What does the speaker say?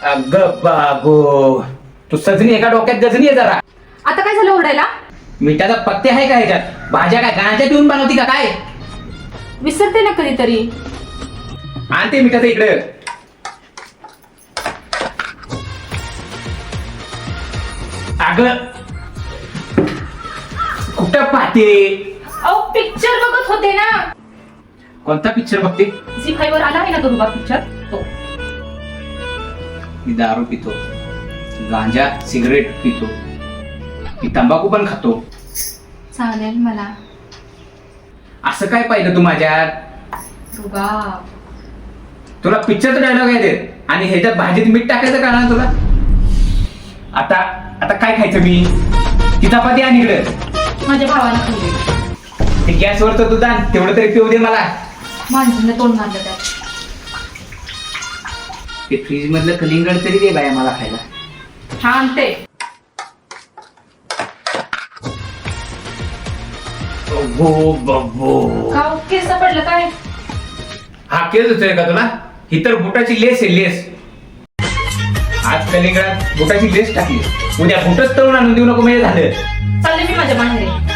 अगं बाबू, तू सजनी एका डोक्यात गजनी आहे जरा. आता काय झालं ओरडायला? मिठाचा पत्ते आहे का ह्याच्यात? भाज्या काय गाण्याच्या पिऊन बनवती का काय? विसरते ना कधीतरी. आणते मिठाचं इकडे. अगं कुठं पाहते? अहो पिक्चर बघत होते ना. कोणता पिक्चर बघते? झी5 वर आला आहे ना गरुबा पिक्चर तो. मी दारू पितो, गांजा सिगरेट पितो, मी तंबाखू पण खातो. चालेल मला. असं काय पाहिलं तू माझ्यात? रुबाब. तुला पिक्चरचा डायलॉग आहे ते, आणि ह्याच्यात भाजीत मीठ टाकायचं का ना तुला? आता आता काय खायचं मी? ती चपाती आणि इकडे माझ्या भावाला खाल्ली. ते गॅसवरचं दूध आण, तेवढं तरी पिऊ दे मला. माणसाने तोंड मारलं त्यात. ते फ्रीज मधलं कलिंगड तरी दे बाया मला खायला. छान ते. हो बब्बो. का केस पडलं काय? हा केस होतोय का तुला? ही तर बुटाची लेस आहे, लेस. आज कलिंगडात बुटाची लेस टाकली, उद्या बुटच तळून आणून देऊ नको म्हणजे झालं. चालले मी माझ्या माहेरी.